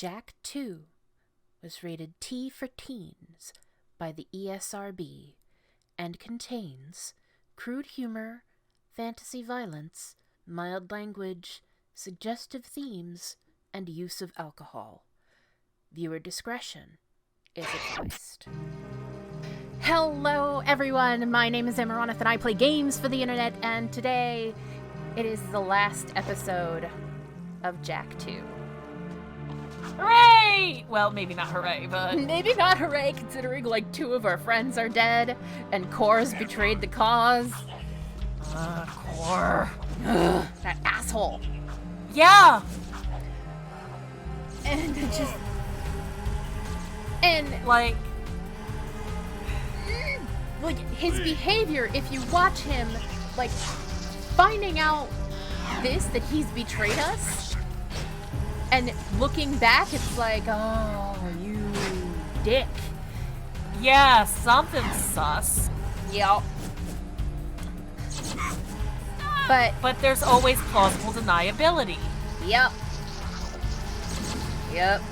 Jak 2 was rated T for teens by the ESRB and contains crude humor, fantasy violence, mild language, suggestive themes, and use of alcohol. Viewer discretion is advised. Hello everyone, my name is Amaronith and I play games for the internet, and today it is the last episode of Jak 2. Hooray! Well, maybe not hooray, but... Maybe not hooray, considering, like, 2 of our friends are dead, and Kor's betrayed the cause. Kor. That asshole. Yeah! And it just... And... Like, his behavior, if you watch him, like, finding out that he's betrayed us, and looking back, it's like, oh, you dick. yeah, something's sus. Yep. But there's always plausible deniability. Yep. Yep.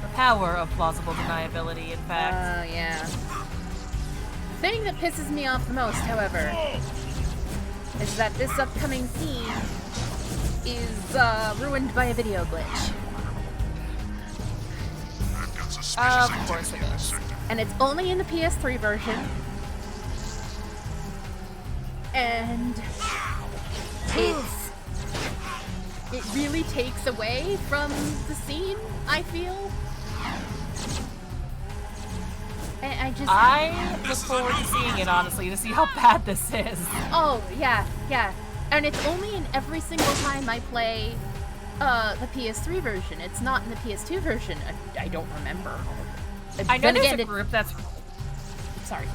The power of plausible deniability, in fact. Yeah. The thing that pisses me off the most, however, is that this upcoming scene is ruined by a video glitch. Of course it is. And it's only in the PS3 version. And it really takes away from the scene, I feel. And I look forward to seeing it, honestly, to see how bad this is. Oh, yeah. And it's only in every single time I play the PS3 version. It's not in the PS2 version. I don't remember. I know there's a group that's... Sorry.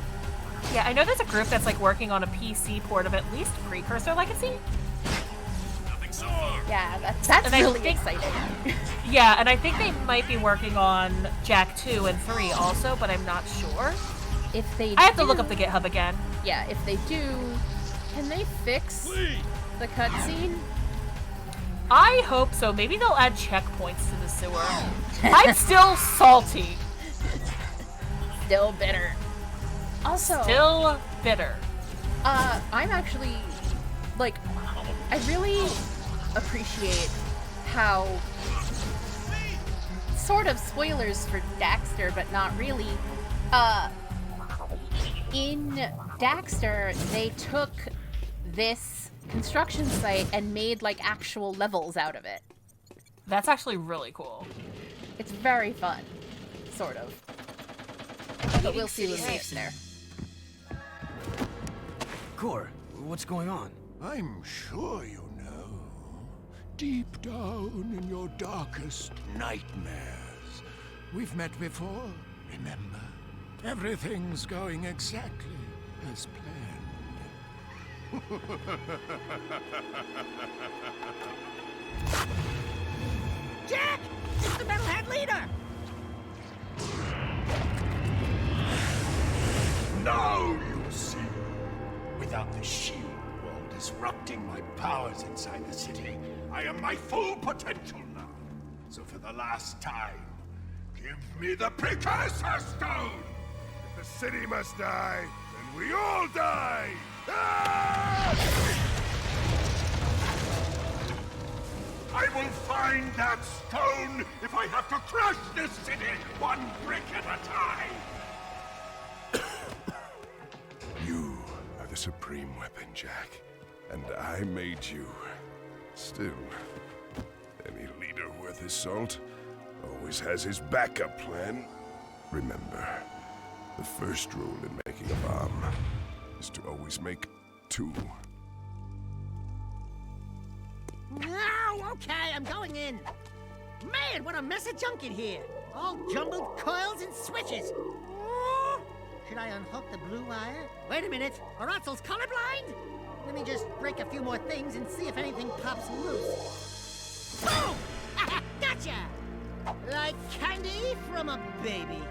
Yeah, I know there's a group that's, like, working on a PC port of at least Precursor Legacy. Yeah, that's really exciting. Yeah, and I think they might be working on Jak 2 and 3 also, but I'm not sure. If they I have to look up the GitHub again. Yeah, if they do, can they fix the cutscene? I hope so. Maybe they'll add checkpoints to the sewer. I'm still salty. Still bitter. Also, Still bitter. I'm actually, like, I really appreciate how, sort of spoilers for Daxter, but not really, in Daxter, they took this construction site and made, like, actual levels out of it. That's actually really cool. It's very fun, sort of. But we'll see when we get there. Kor, what's going on? I'm sure you know. Deep down in your darkest nightmares. We've met before, remember? Everything's going exactly as planned. Jak! It's the Metalhead leader! Now you see. Without the shield wall disrupting my powers inside the city, I am my full potential now. So for the last time, give me the Precursor Stone! If the city must die, then we all die! Ah! I will find that stone if I have to crush this city one brick at a time! You are the supreme weapon, Jak. And I made you. Still, any leader worth his salt always has his backup plan. Remember, the first rule in making a bomb is to always make 2. Now, okay, I'm going in. Man, what a mess of junk in here. All jumbled coils and switches. Should I unhook the blue wire? Wait a minute, Aratzel's colorblind? Let me just break a few more things and see if anything pops loose. Boom! Gotcha! Like candy from a baby.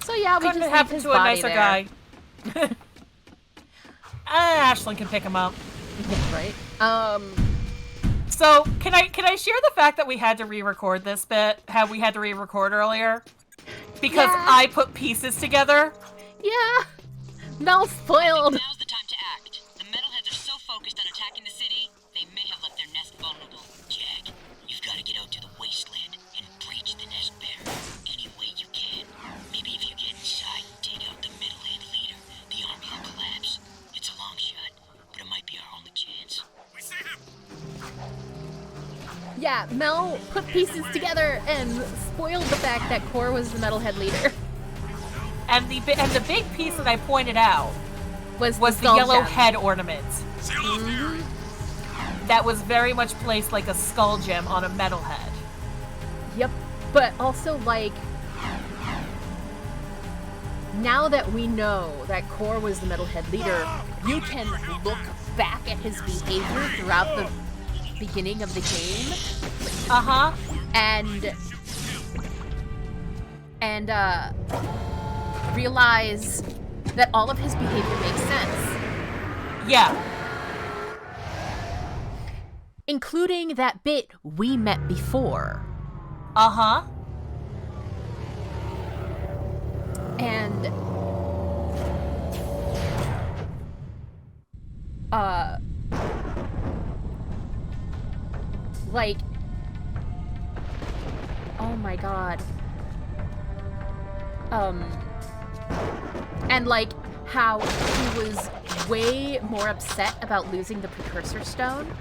So yeah, we Couldn't just happen his to a body nicer there. guy. Ashlyn can pick him up. Yeah, right? So, can I share the fact that we had to re-record this bit? How we had to re-record earlier? Because I put pieces together? Yeah. Mel spoiled. Now's the time to act. The metalheads are so focused on attacking the city, they may have left their nest vulnerable. Jak, you've got to get out to the wasteland and breach the nest barrier any way you can. Maybe if you get inside and take out the metalhead leader, the army will collapse. It's a long shot, but it might be our only chance. We see him! Yeah, Mel put pieces together and spoiled the fact that Core was the metalhead leader. And the big piece that I pointed out Was the skull yellow gem. head ornament. That was very much placed like a skull gem on a metalhead. Yep. But also, like, now that we know that Core was the metalhead leader, you can look back at his behavior throughout the beginning of the game Uh-huh. and realize that all of his behavior makes sense. Yeah. Including that bit we met before. Uh-huh. And like, oh my god. And like how he was way more upset about losing the precursor stone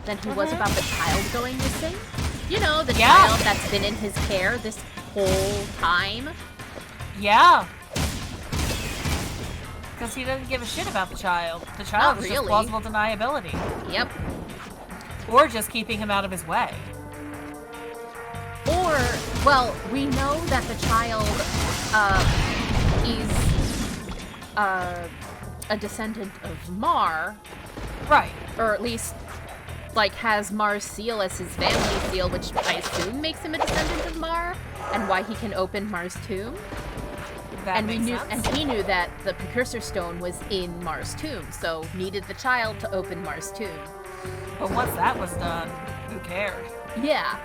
than he was about the child going missing. You know, the child that's been in his care this whole time. Yeah. Because he doesn't give a shit about the child. The child is just plausible deniability. Yep. Or just keeping him out of his way. Or, well, we know that the child is a descendant of Mar. Right. Or at least, like, has Mar's seal as his family seal, which I assume makes him a descendant of Mar, and why he can open Mar's tomb. That And we makes knew, sense. and he knew that the precursor stone was in Mar's tomb, so needed the child to open Mar's tomb. But once that was done, who cared? Yeah.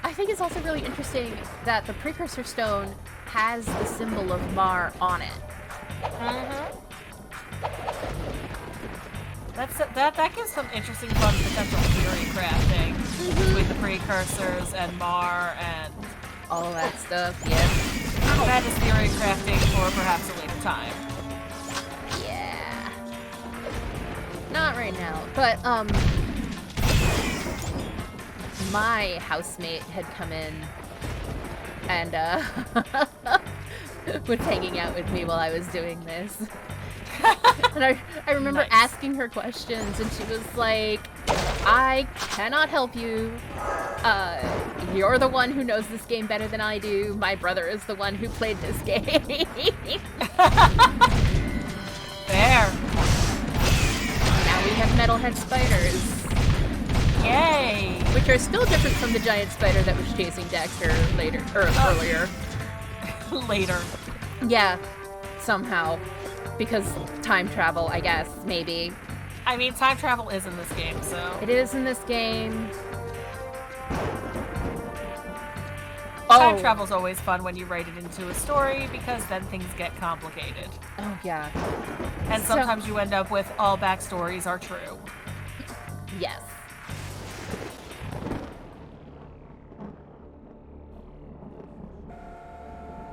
I think it's also really interesting that the precursor stone has the symbol of Mar on it. Mm-hmm. That gives some interesting fun potential theory crafting between the precursors and Mar and All that stuff, yeah. that is theory crafting for perhaps a later time. Yeah. Not right now, but, my housemate had come in and, was hanging out with me while I was doing this. And I remember Nice. asking her questions, and she was like, I cannot help you. You're the one who knows this game better than I do. My brother is the one who played this game. There. Now we have metalhead spiders, Yay. which are still different from the giant spider that was chasing Daxter earlier. Later. Yeah, somehow. Because time travel, I guess, maybe. I mean, time travel is in this game, so... It is in this game. Time travel's always fun when you write it into a story, because then things get complicated. Oh, yeah. And So- sometimes you end up with all backstories are true. Yes.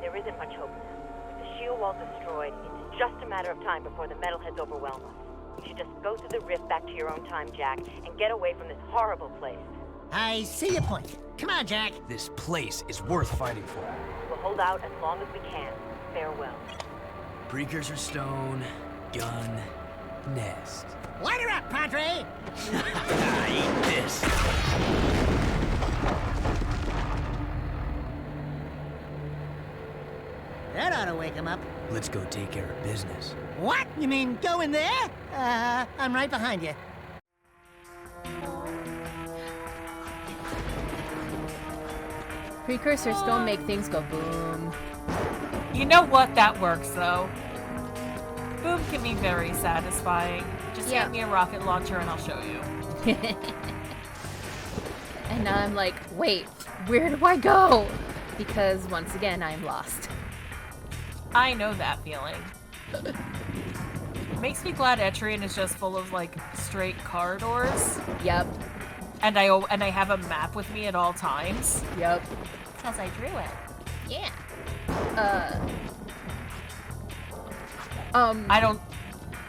There isn't much hope now. With the shield wall destroyed, it's just a matter of time before the metalheads overwhelm us. You should just go through the rift back to your own time, Jak, and get away from this horrible place. I see your point. Come on, Jak. This place is worth fighting for. We'll hold out as long as we can. Farewell. Precursor stone, gun, nest. Light her up, Padre! Eat this. That ought to wake him up. Let's go take care of business. What? You mean go in there? I'm right behind you. Precursors don't make things go boom. You know what? That works, though. Boom can be very satisfying. Just Yeah. get me a rocket launcher and I'll show you. And now I'm like, wait, where do I go? Because once again, I'm lost. I know that feeling. Makes me glad Etrian is just full of like straight corridors, Yep, and I have a map with me at all times. yep. Because I drew it. Yeah. I don't.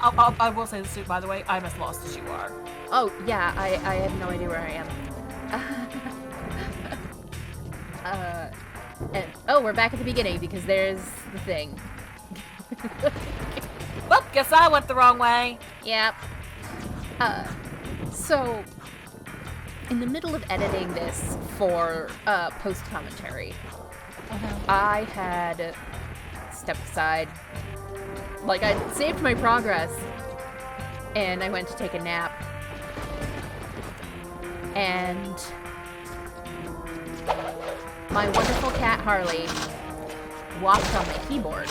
I will say this too, by the way. I'm as lost as you are. Oh, yeah, I have no idea where I am. And, oh, we're back at the beginning because there's the thing. Well, guess I went the wrong way. Yep. So, in the middle of editing this for post-commentary, I had stepped aside. Like, I saved my progress, and I went to take a nap. And my wonderful cat, Harley, walked on my keyboard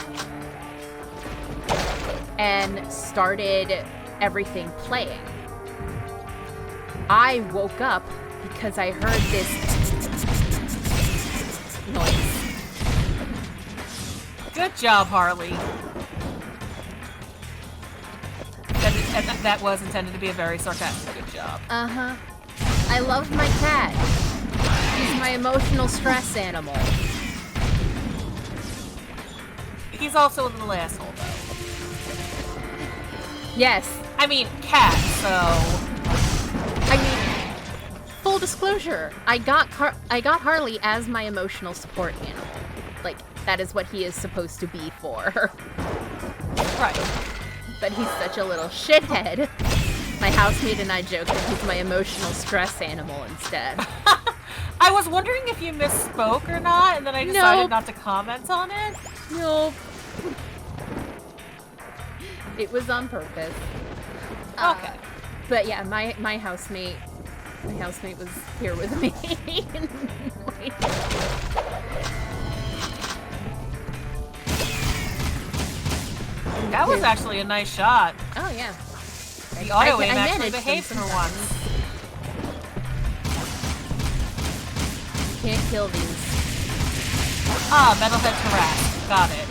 and started everything playing. I woke up because I heard this noise. Good job, Harley. That was intended to be a very sarcastic good job. Uh-huh. I love my cat. He's my emotional stress animal. He's also a little asshole, though. Yes. I mean, cat, so... I mean, full disclosure, I got Harley as my emotional support animal. Like, that is what he is supposed to be for. Right. But he's such a little shithead. My housemate and I joke that he's my emotional stress animal instead. I was wondering if you misspoke or not, and then I decided Nope. not to comment on it. Nope. It was on purpose. Okay. But yeah, my housemate was here with me. That was actually a nice shot. Oh yeah. The auto aim I actually managed behaved them for sometimes. once. Can't kill these. Ah, Metalhead Harass. Got it.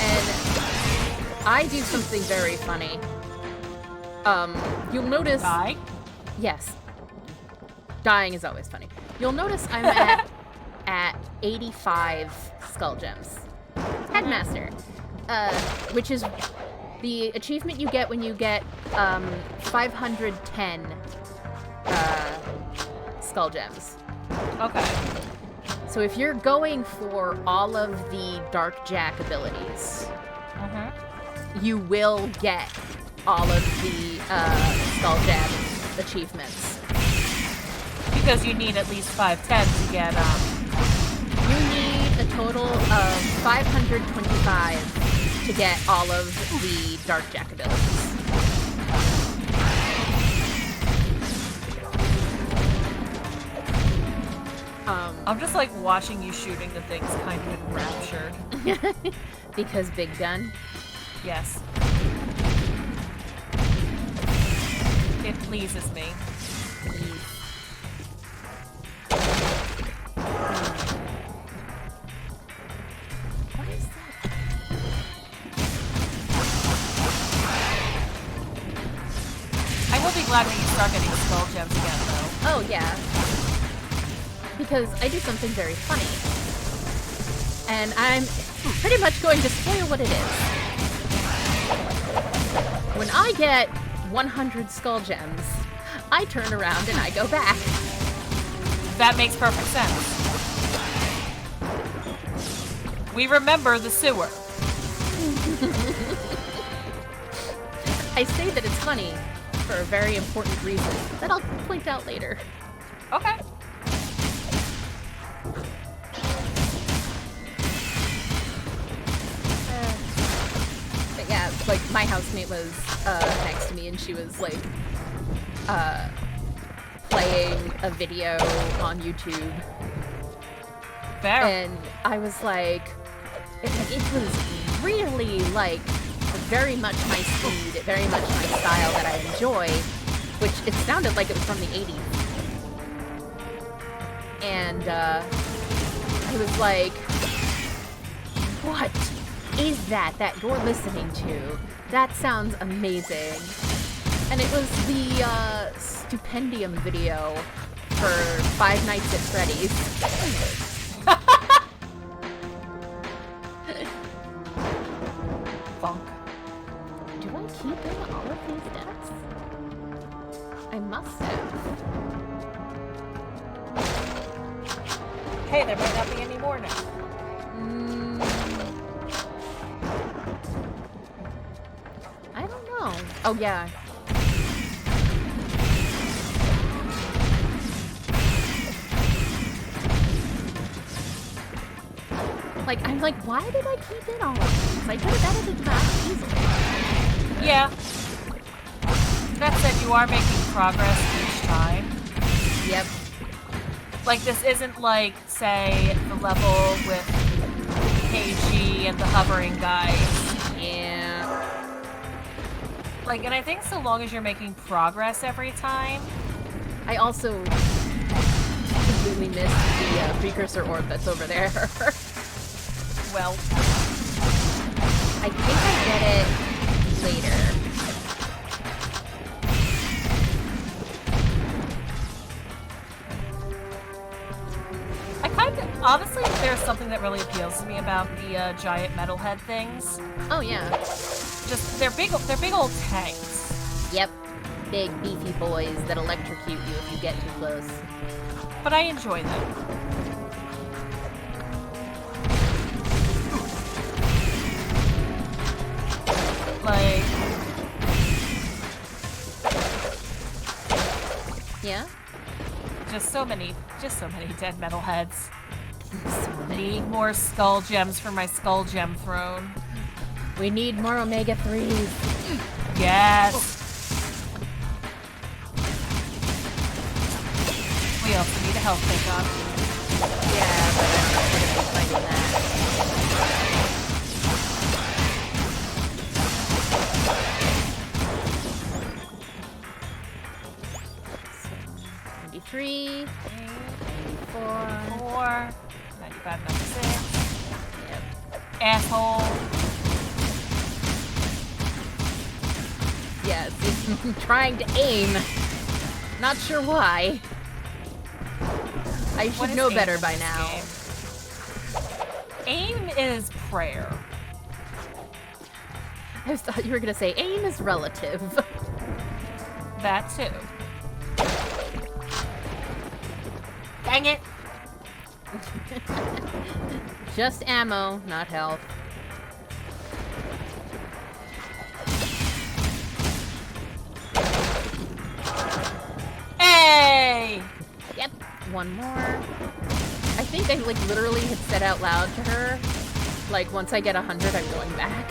And I do something very funny. You'll notice. Die? Yes. Dying is always funny. You'll notice I'm at 85 skull gems. Headmaster. Which is the achievement you get when you get 510 skull gems. Okay. So if you're going for all of the Dark Jak abilities, you will get all of the skull gem achievements. Because you need at least 510 to get, You need a total of 525 to get all of the Dark Jak abilities. I'm just like watching you shooting the things kind of enraptured. Because big gun. Yes. It pleases me. What is that? I will be glad when you start getting skull gems again, though. Oh, yeah. Because I do something very funny. And I'm pretty much going to spoil what it is. When I get 100 skull gems, I turn around and I go back. That makes perfect sense. We remember the sewer. I say that it's funny for a very important reason that I'll point out later. Okay. But yeah, like my housemate was next to me and she was like playing a video on YouTube Fair. And I was like, it was really like very much my speed, very much my style that I enjoy, which it sounded like it was from the 80s. And I was like, what is that you're listening to? That sounds amazing. And it was the Stupendium video for Five Nights at Freddy's. Funk. Do I keep in all of these decks? I must have. Hey, there might not be any more now. I don't know. Oh, yeah. Like, I'm like, why did I keep in all of these? I could have edited them out easily. Yeah. That said, you are making progress each time. Yep. Like, this isn't like, say, the level with KG and the hovering guys. Yeah. Like, and I think so long as you're making progress every time. I also completely missed the precursor orb that's over there. Well, I think I get it later. I kind of, honestly, there's something that really appeals to me about the giant metalhead things. Oh, yeah. Just, they're big old tanks. Yep. Big, beefy boys that electrocute you if you get too close. But I enjoy them. Like, Yeah? just so many dead metalheads. Need more skull gems for my skull gem throne. We need more omega 3s. Yes. We also need a health pickup. Yeah, but I'm not gonna be fighting that. So, 93, 94. 4, 95, 96. Yep. Asshole. Yes, I'm trying to aim. Not sure why. I What should is know aim better in by this now. game? Aim is prayer. I just thought you were gonna say aim is relative. That too. Dang it! Just ammo, not health. Hey! Yep, one more. I think I like literally had said out loud to her, like once I get 100, I'm going back.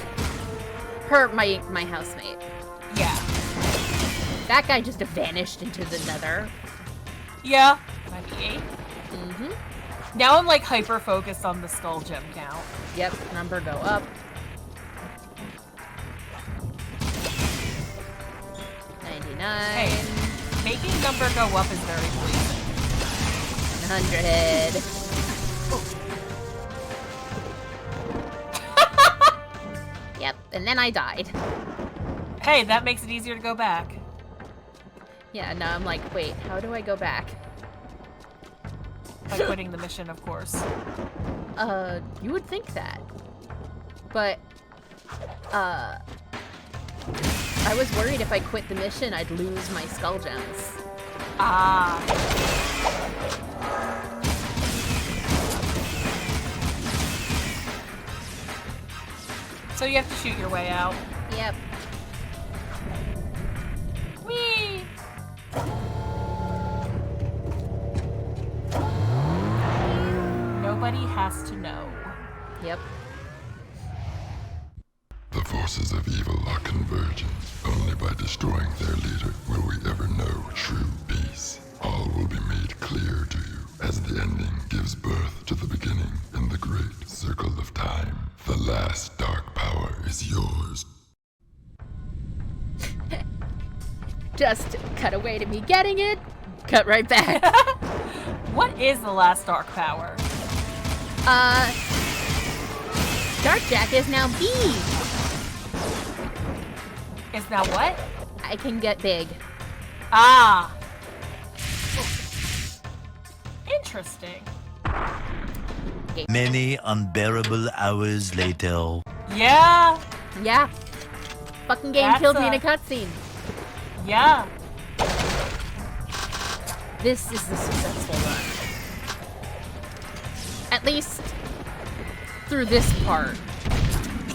My housemate. Yeah. That guy just vanished into the nether. Yeah. 98. Mm-hmm. Now I'm like hyper focused on the skull gem count. Yep, number go up. 99. Hey, making number go up is very pleasing. 100. Yep, and then I died. Hey, that makes it easier to go back. Yeah, now I'm like, wait, how do I go back? By quitting the mission, of course. You would think that. But, I was worried if I quit the mission, I'd lose my skull gems. Ah. So you have to shoot your way out. Yep. Whee! Nobody has to know. Yep. The forces of evil are converging. Only by destroying their leader will we ever know true peace. All will be made clear to you. as the ending gives birth to the beginning in the great circle of time. The last dark power is yours. Just cut away to me getting it, cut right back. What is the last dark power? Dark Jak is now B. Is now what? I can get big. Ah. Interesting. Many unbearable hours later. Yeah. Yeah. Fucking game That's killed me in a cutscene. Yeah. This is the successful run. At least through this part.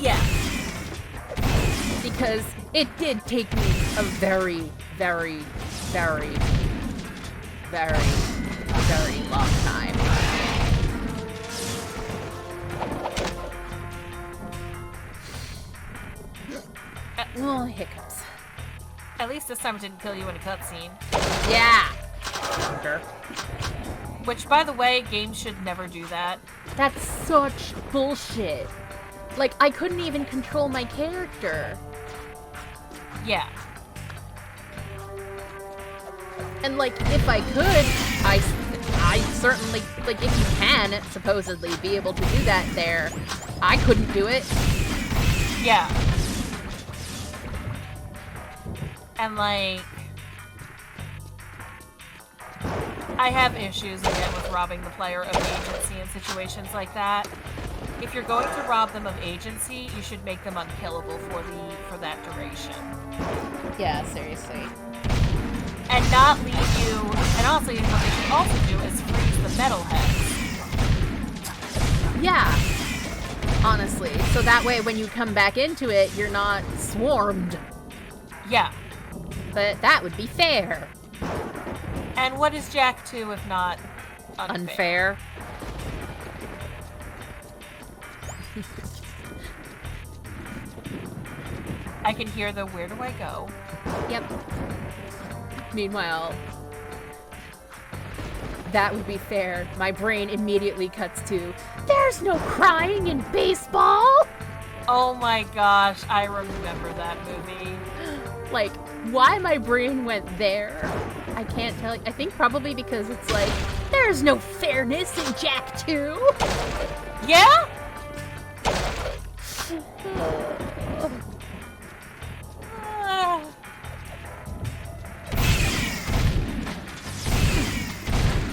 Yeah. Because it did take me a very, very, very, very, very long time. Oh, hiccups. At least this time it didn't kill you in a cutscene. Yeah. Which, by the way, games should never do that. That's such bullshit. Like, I couldn't even control my character. Yeah. And, like, if I could, I certainly, like, if you can, supposedly, be able to do that there, I couldn't do it. Yeah. And, like, I have issues, again, with robbing the player of agency in situations like that. If you're going to rob them of agency, you should make them unkillable for that duration. Yeah, seriously. And not leave you... And honestly, what they should also do is freeze the metalheads. Yeah. Honestly. So that way, when you come back into it, you're not swarmed. Yeah. But that would be fair. And what is Jak 2 if not unfair? I can hear the where do I go? Yep. Meanwhile, that would be fair. My brain immediately cuts to, there's no crying in baseball! Oh my gosh, I remember that movie. Like, why my brain went there, I can't tell you. I think probably because it's like, there's no fairness in Jak 2! Yeah?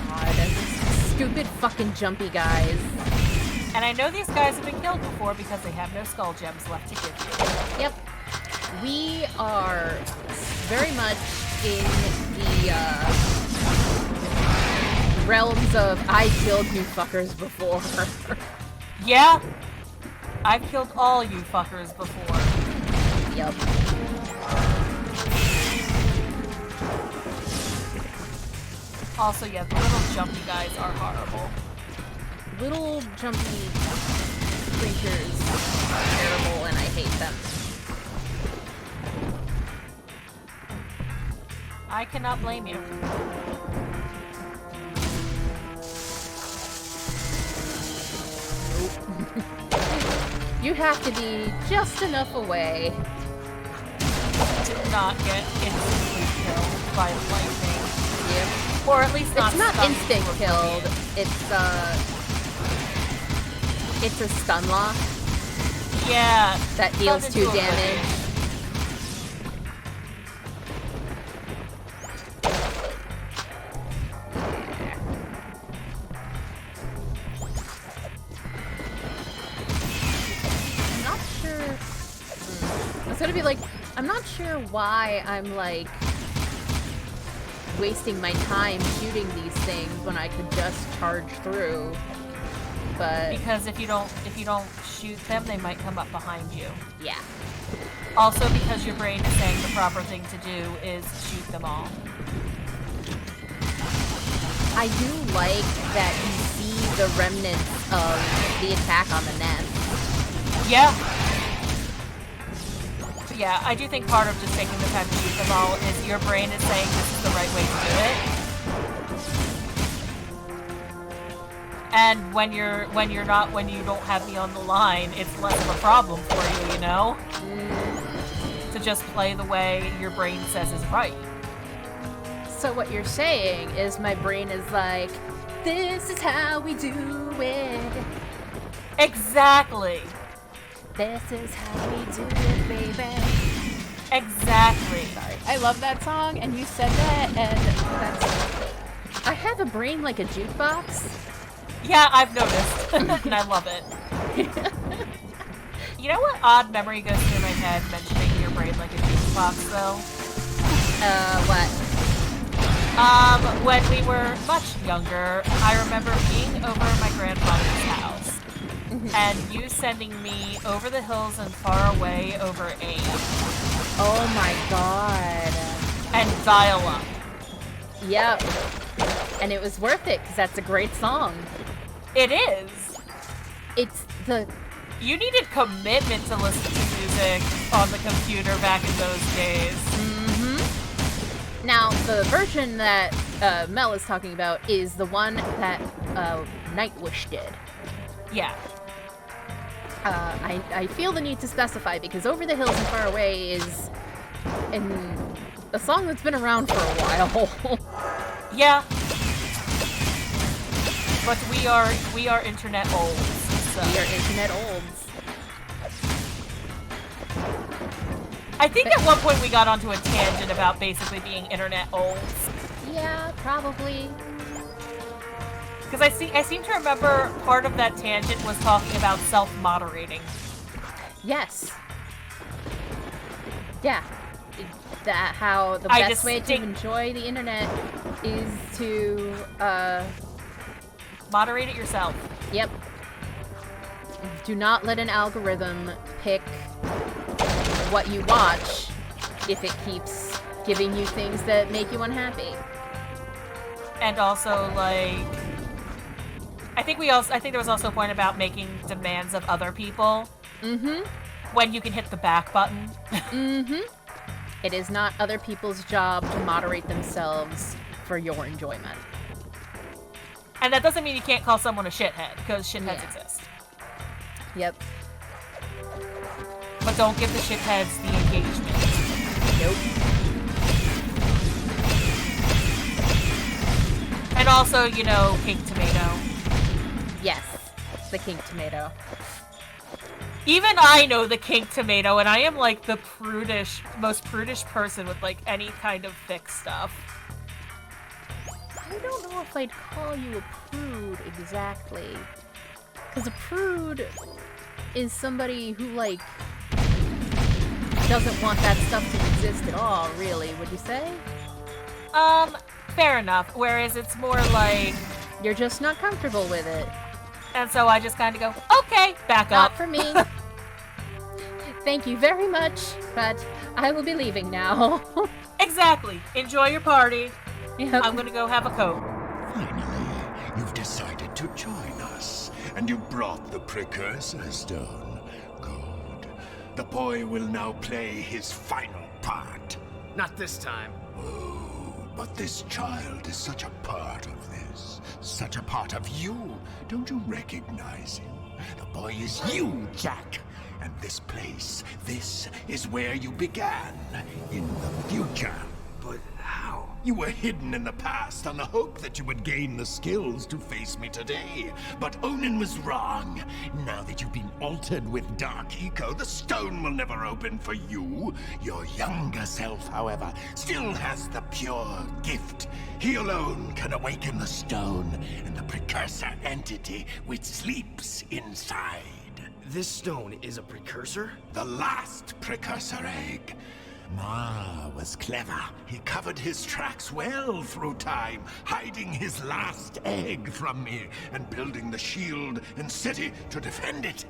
God, stupid fucking jumpy guys. And I know these guys have been killed before because they have no skull gems left to give you. Yep. We are very much in the realms of I killed you fuckers before. Yeah? I've killed all you fuckers before. Yep. Also, yeah, the little jumpy guys are horrible. Little jumpy creatures are terrible and I hate them. I cannot blame you. You have to be just enough away To not get instantly killed by lightning. Yep. Or at least not It's not stunned instant or killed. bleeding. It's a stun lock Yeah. that deals Stun 2 into damage. oblivion. I'm not sure. I was gonna be like, I'm not sure why I'm like wasting my time shooting these things when I could just charge through. But Because if you don't shoot them, they might come up behind you. yeah. Also because your brain is saying the proper thing to do is shoot them all. I do like that you see the remnants of the attack on the nest. Yeah. Yeah, I do think part of just taking the time to shoot them all is your brain is saying this is the right way to do it. And when you don't have me on the line, it's less of a problem for you, you know? To just play the way your brain says is right. So what you're saying is my brain is like, this is how we do it. Exactly. This is how we do it, baby. Exactly. Sorry. I love that song, and you said that, and that's... I have a brain like a jukebox. Yeah, I've noticed, and I love it. You know what odd memory goes through my head mentioning your brain like a jukebox, though? What? When we were much younger, I remember being over at my grandfather's house, and you sending me over the hills and far away over AIM. Oh my god. And Viola. Yep. And it was worth it, because that's a great song. It is. It's the... You needed commitment to listen to music on the computer back in those days. Mm-hmm. Now, the version that Mel is talking about is the one that Nightwish did. Yeah. I feel the need to specify because Over the Hills and Far Away is a song that's been around for a while. Yeah. But we are internet olds. So. We are internet olds. I think at one point we got onto a tangent about basically being internet olds. Yeah, probably. Because I seem to remember part of that tangent was talking about self-moderating. Yes. Yeah. How the best way to enjoy the internet is to moderate it yourself. Yep. Do not let an algorithm pick what you watch if it keeps giving you things that make you unhappy. And also, like, I think there was also a point about making demands of other people. Mm-hmm. When you can hit the back button. Mm-hmm. It is not other people's job to moderate themselves for your enjoyment. And that doesn't mean you can't call someone a shithead, because shitheads exist. Yep. But don't give the shitheads the engagement. Nope. And also, you know, King Tomato. Yes, the King Tomato. Even I know the King Tomato, and I am like the most prudish person with like any kind of thick stuff. I don't know if I'd call you a prude exactly. Because a prude is somebody who, like, doesn't want that stuff to exist at all, really, would you say? Fair enough. Whereas it's more like... You're just not comfortable with it. And so I just kind of go, okay, back up. Not for me. Thank you very much, but I will be leaving now. Exactly. Enjoy your party. Yep. I'm gonna go have a coat. Finally, you've decided to join us, and you brought the precursor stone. Good. The boy will now play his final part. Not this time. Oh, but this child is such a part of this. Such a part of you. Don't you recognize him? The boy is you, Jak. And this place, this is where you began. In the future. But how? You were hidden in the past on the hope that you would gain the skills to face me today. But Onin was wrong. Now that you've been altered with Dark Eco, the stone will never open for you. Your younger self, however, still has the pure gift. He alone can awaken the stone and the precursor entity which sleeps inside. This stone is a precursor? The last precursor egg. Ma was clever. He covered his tracks well through time, hiding his last egg from me and building the shield and city to defend it.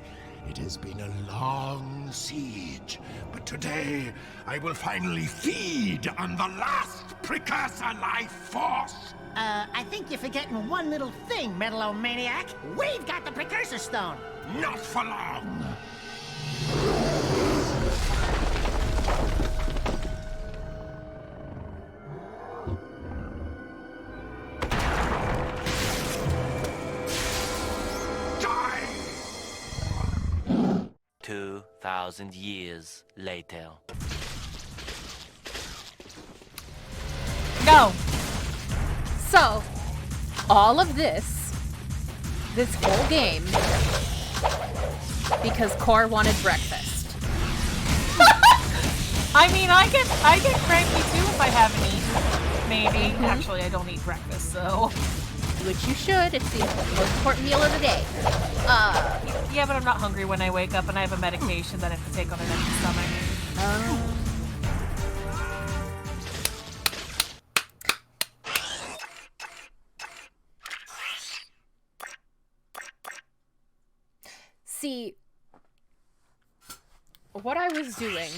It has been a long siege, but today I will finally feed on the last precursor life force. I think you're forgetting one little thing, Metalomaniac. We've got the precursor stone. Not for long. 2,000 years later. No. So, all of this whole game, because Core wanted breakfast. I mean, I get cranky too if I haven't eaten. Maybe. Actually, I don't eat breakfast, so. Which you should. It's the most important meal of the day. Yeah, but I'm not hungry when I wake up, and I have a medication that I have to take on an empty stomach. See, what I was doing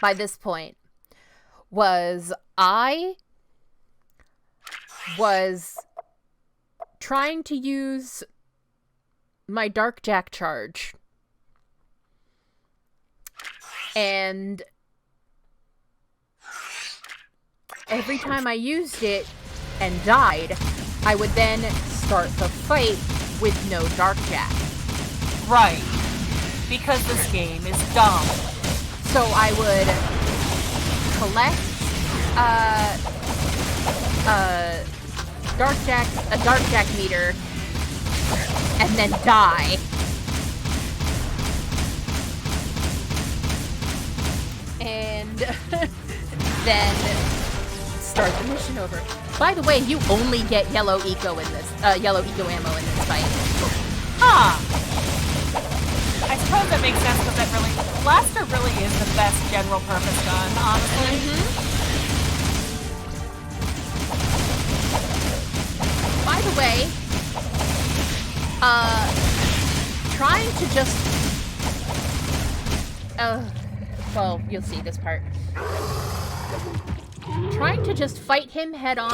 by this point was I was trying to use my Dark Jak charge. And every time I used it and died, I would then start the fight with no Dark Jak. Right. Because this game is dumb. So I would collect a Dark Jak meter and then die. And then start the mission over. By the way, you only get yellow eco ammo in this fight. Huh. I suppose that makes sense because that Blaster really is the best general purpose gun, honestly. By the way, trying to just well, you'll see this part. Trying to just fight him head on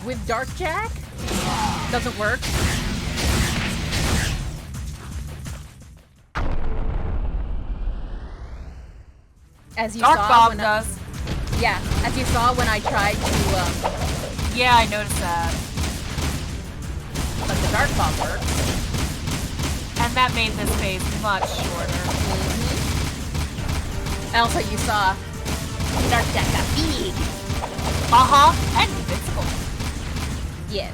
with Dark Jak doesn't work. As you Dark saw Bomb when does. Yeah, as you saw when I tried to yeah, I noticed that. But the Dark Bomb works. And that made this phase much shorter. Also, you saw Dark Jak got big. And invincible. Yes.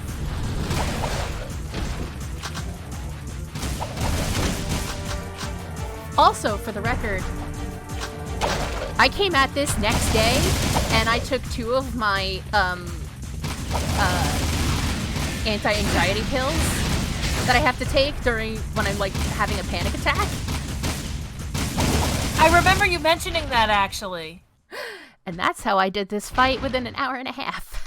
Also, for the record, I came at this next day, and I took 2 of my anti-anxiety pills that I have to take when I'm like having a panic attack. I remember you mentioning that, actually. And that's how I did this fight within an hour and a half.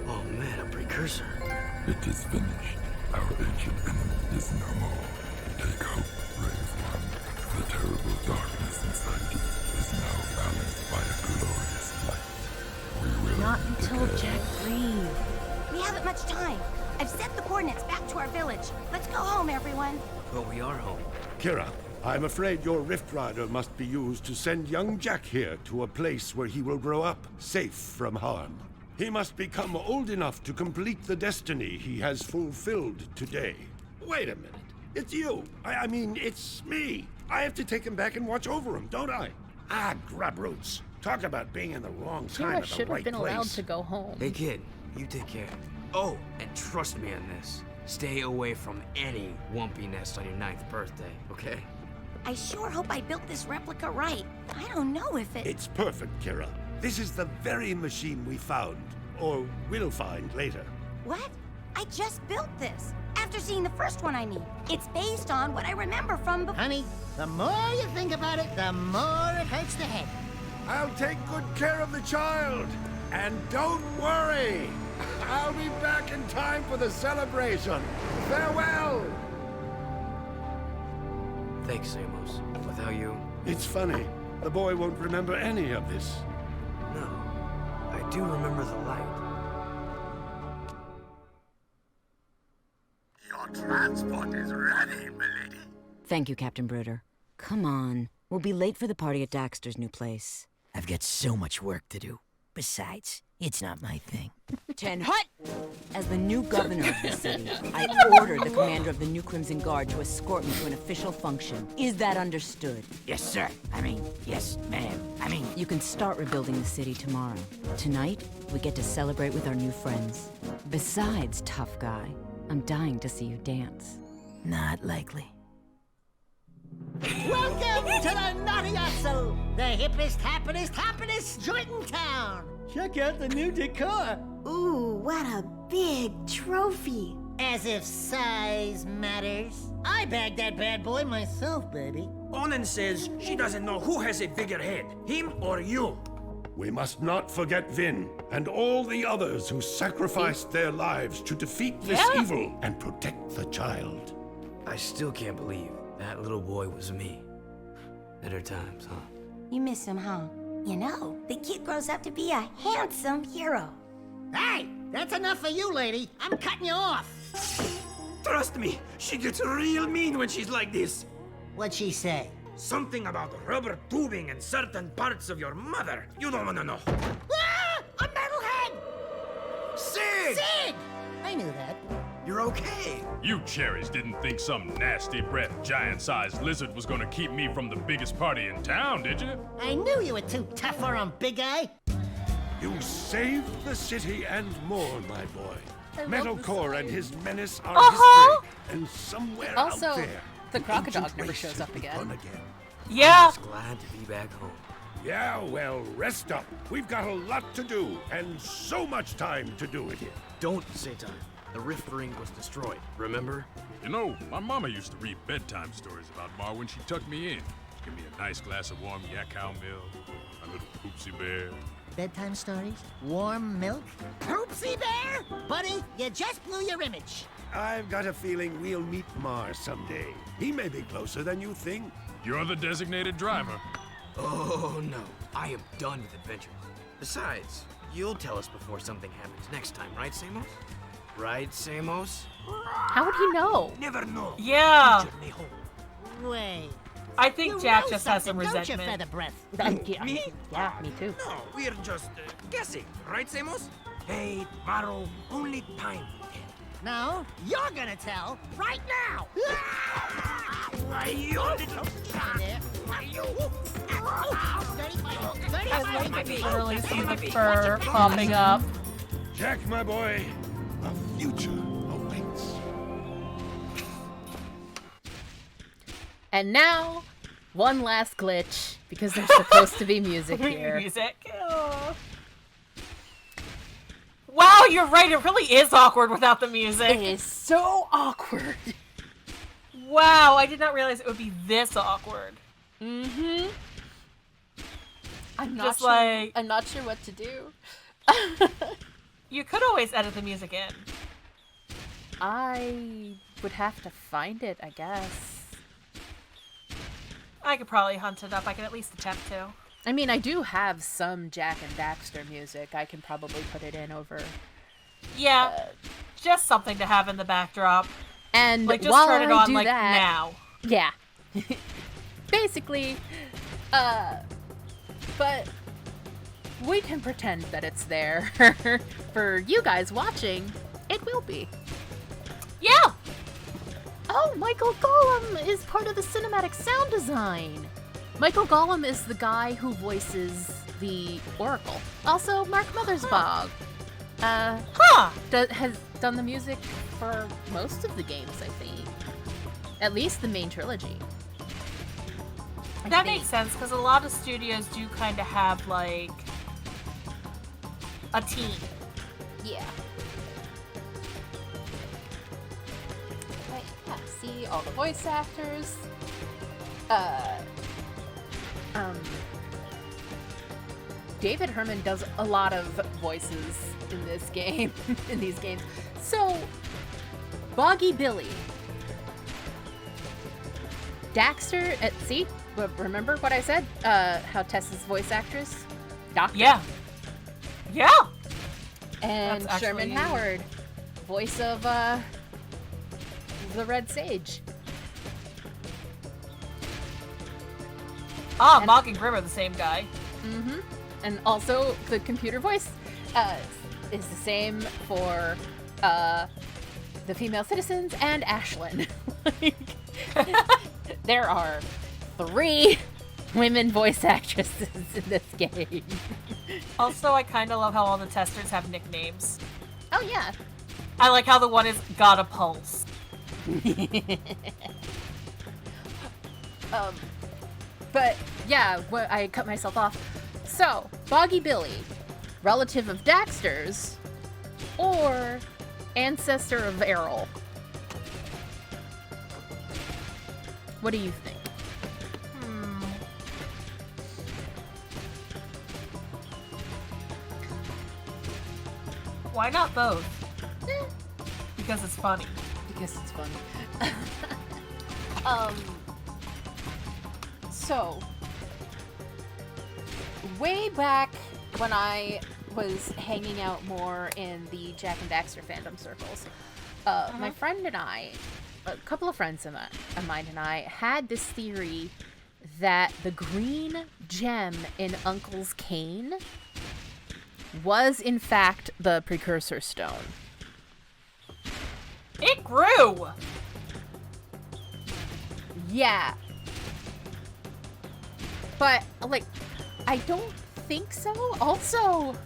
Oh man, a precursor. It is finished. Our ancient enemy is no more. Take hope, brave one. The terrible darkness inside you is now balanced by a glorious light. We will Not until decay. Jak breathes. We haven't much time. I've sent the coordinates back to our village. Let's go home, everyone. But we are home. Kira, I'm afraid your Rift Rider must be used to send young Jak here to a place where he will grow up, safe from harm. He must become old enough to complete the destiny he has fulfilled today. Wait a minute. It's you. I mean, it's me. I have to take him back and watch over him, don't I? Ah, grub roots. Talk about being in the wrong time Kira at the should have right been allowed place. to go home. Hey kid, you take care. Oh, and trust me on this. Stay away from any Wumpy nest on your 9th birthday, okay? I sure hope I built this replica right. I don't know if it... It's perfect, Kira. This is the very machine we found, or will find later. What? I just built this. After seeing the first one I need. It's based on what I remember from before. Honey, the more you think about it, the more it hurts the head. I'll take good care of the child. And don't worry. I'll be back in time for the celebration. Farewell. Thanks, Amos. Without you... It's funny. The boy won't remember any of this. No. I do remember the light. Your transport is ready, milady. Thank you, Captain Bruder. Come on. We'll be late for the party at Daxter's new place. I've got so much work to do. Besides, it's not my thing. Hut! As the new governor of the city, I ordered the commander of the New Crimson Guard to escort me to an official function. Is that understood? Yes, sir. Yes, ma'am. You can start rebuilding the city tomorrow. Tonight, we get to celebrate with our new friends. Besides, tough guy, I'm dying to see you dance. Not likely. Welcome to the Naughty Oxel, the hippest, happinest joint in town. Check out the new decor. Ooh, what a big trophy. As if size matters. I bagged that bad boy myself, baby. Onan says she doesn't know who has a bigger head, him or you. We must not forget Vin and all the others who sacrificed their lives to defeat this evil and protect the child. I still can't believe that little boy was me. Better times, huh? You miss him, huh? You know, the kid grows up to be a handsome hero. Hey, that's enough for you, lady. I'm cutting you off. Trust me, she gets real mean when she's like this. What'd she say? Something about rubber tubing and certain parts of your mother. You don't want to know. Ah! A metalhead! Sig! Sig! I knew that. You're okay. You cherries didn't think some nasty-breathed, giant-sized lizard was gonna keep me from the biggest party in town, did you? I knew you were too tough for him, big guy. You saved the city and more, my boy. Metalcore and his menace are history, and somewhere out there, the crocodile never shows up again. Yeah. I'm just glad to be back home. Yeah, well, rest up. We've got a lot to do, and so much time to do it in. Don't say time. The Rift Ring was destroyed, remember? You know, my mama used to read bedtime stories about Ma when she tucked me in. Give me a nice glass of warm yak cow milk, a little poopsie bear. Bedtime stories? Warm milk? Poopsie bear? Buddy, you just blew your image. I've got a feeling we'll meet Mar someday. He may be closer than you think. You're the designated driver. Oh, no. I am done with adventures. Besides, you'll tell us before something happens next time, right, Samos? Right, Samos? How would he know? Never know. Yeah. Wait. I think You Jack know just has some something, resentment. don't you, feather breath? Me? Yeah, me too. No, we're just guessing, right, Samos? Hey, tomorrow, only time will tell. No, you're gonna tell right now. Why, you little... I literally see the fur popping up. Jack, my boy, a future awaits. And now, one last glitch, because there's supposed to be music here. Music. Oh. Wow, you're right. It really is awkward without the music. It is so awkward. Wow, I did not realize it would be this awkward. Mm-hmm. I'm not sure what to do. You could always edit the music in. I would have to find it, I guess. I could probably hunt it up. I can at least attempt to. I mean, I do have some Jak and Daxter music. I can probably put it in over. Yeah, just something to have in the backdrop. And like, just while turn it I on do like that, now. Yeah. Basically, but we can pretend that it's there. For you guys watching, it will be. Yeah! Oh, Michael Gollum is part of the cinematic sound design. Michael Gollum is the guy who voices the Oracle. Also, Mark Mothersbaugh. Has done the music for most of the games, I think. At least the main trilogy. That makes sense, because a lot of studios do kind of have, like, a team. Yeah. Right, yeah, see all the voice actors. David Herman does a lot of voices in this game, in these games. So, Boggy Billy. Daxter, see? Remember what I said? How Tessa's voice actress? Doctor. Yeah. Yeah! And That's Sherman actually... Howard, voice of, the Red Sage. Ah, Mog and Grim are the same guy. Mm-hmm. And also, the computer voice is the same for the female citizens and Ashlyn. There are 3 women voice actresses in this game. Also, I kind of love how all the testers have nicknames. Oh, yeah. I like how the one is Got a Pulse. But, yeah, I cut myself off. So, Boggy Billy, relative of Daxter's, or ancestor of Errol? What do you think? Why not both? Because it's funny. Because it's funny. So, way back when I was hanging out more in the Jak and Daxter fandom circles, my friend and I, a couple of friends of mine and I, had this theory that the green gem in Uncle's cane was in fact the precursor stone. It grew! Yeah. But, like, I don't think so. Also,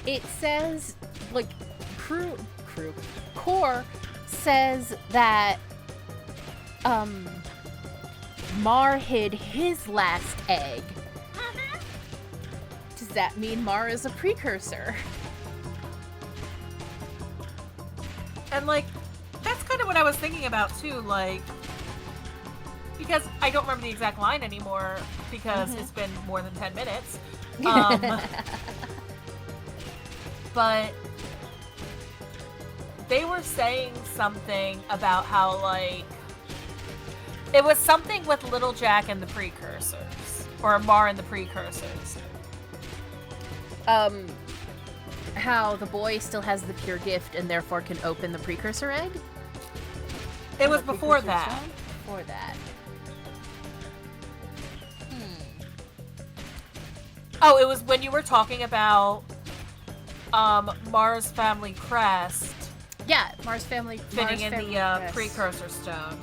it says, like, Core says that, Mar hid his last egg. Does that mean Mar is a precursor? And, like, that's kind of what I was thinking about, too, like, because I don't remember the exact line anymore, because it's been more than 10 minutes. But they were saying something about how, like, it was something with Little Jak and the Precursors, or Mar and the Precursors. How the boy still has the pure gift and therefore can open the precursor egg? It was before that. Stone? Before that. Oh, it was when you were talking about Mar's family crest. Yeah, Mar's family fitting in the crest. precursor stone.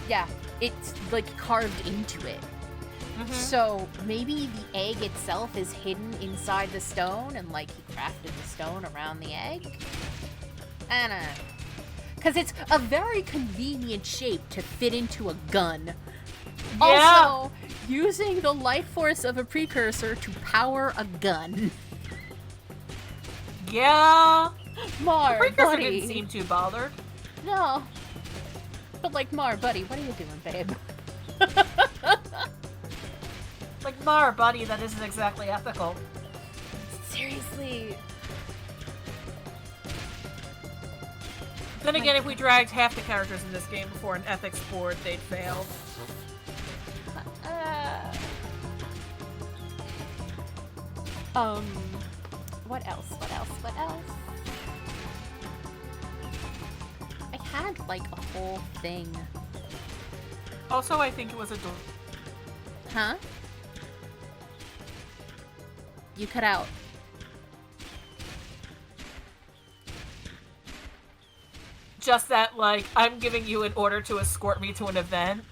Yeah, it's like carved into it. So maybe the egg itself is hidden inside the stone, and like he crafted the stone around the egg. I don't know. Because it's a very convenient shape to fit into a gun. Yeah. Also, using the life force of a precursor to power a gun. Yeah. Mar, the precursor buddy. didn't seem too bothered. No. But like, Mar, buddy, what are you doing, babe? Like, Mar, buddy, that isn't exactly ethical. Seriously. Then again, if we dragged half the characters in this game before an ethics board, they'd fail. What else? I had, like, a whole thing. Also, I think it was a door. Huh? You cut out. Just that, like, I'm giving you an order to escort me to an event.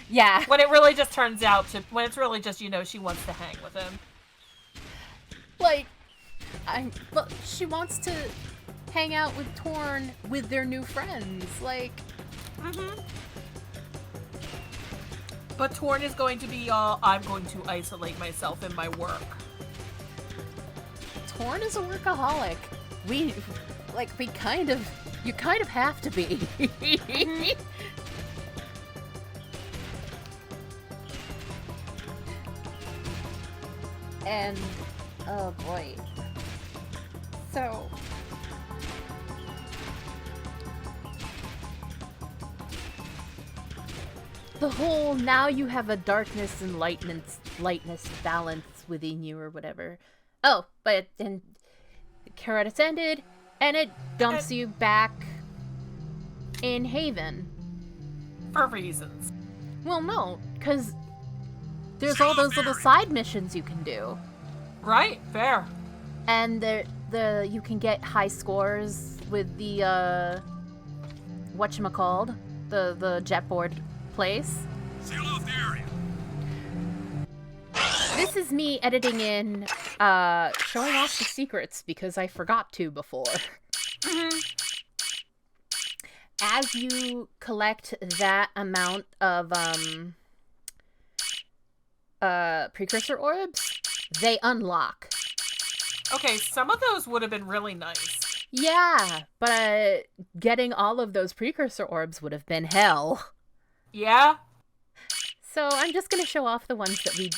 Yeah. When it really just turns out to, when it's really just, you know, she wants to hang with him. Like, look, she wants to hang out with Torn with their new friends. Like, But Torn is going to be all, I'm going to isolate myself in my work. Torn is a workaholic. You kind of have to be. And, oh boy. So, the whole now you have a darkness and lightness balance within you or whatever. Oh, but then the credits ended and it dumps you back in Haven. For reasons. Well, no, because there's all those little side missions you can do. Right, fair. And you can get high scores with the whatchamacalled, the jetboard place. Seal off the area. This is me editing in showing off the secrets because I forgot to before. As you collect that amount of precursor orbs, they unlock. Okay, some of those would have been really nice. Yeah, but getting all of those precursor orbs would have been hell. Yeah? So I'm just gonna show off the ones that we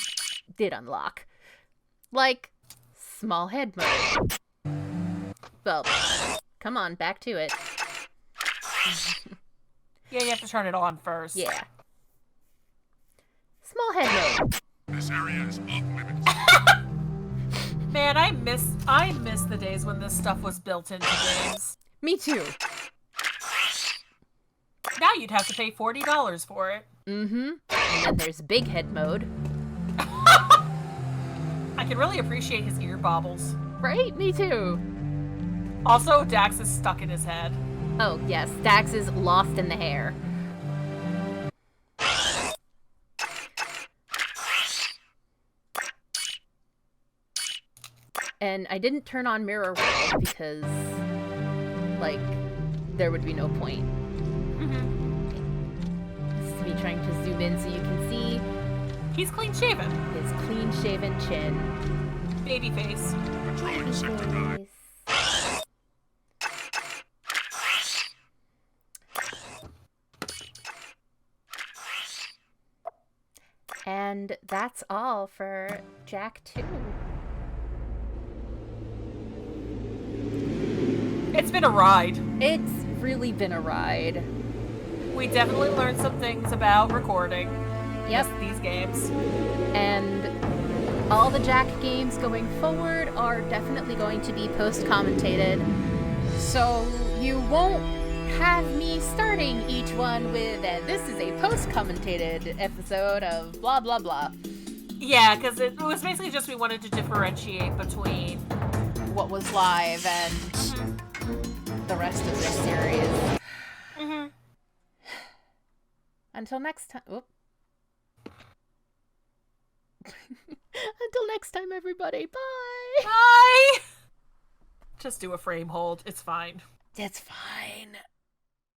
did unlock. Like, small head mode. Well, come on, back to it. Yeah, you have to turn it on first. Yeah. Small head mode. This area is off limits. Man, I miss the days when this stuff was built into games. Me too. Now you'd have to pay $40 for it. Mm-hmm. And then there's big head mode. I can really appreciate his ear bobbles. Right? Me too. Also, Dax is stuck in his head. Oh, yes. Dax is lost in the hair. And I didn't turn on Mirror World because, like, there would be no point. This is me trying to zoom in so you can see. He's clean-shaven. His clean-shaven chin. Baby face. Patrolling Sector 9. And that's all for Jak 2. It's been a ride. It's really been a ride. We definitely learned some things about recording. Yep. These games. And all the Jak games going forward are definitely going to be post-commentated. So you won't have me starting each one with, this is a post-commentated episode of blah blah blah. Yeah, because it was basically just we wanted to differentiate between what was live and the rest of this series. Until next time. Until next time, everybody. Bye. Bye. Just do a frame hold. It's fine. It's fine.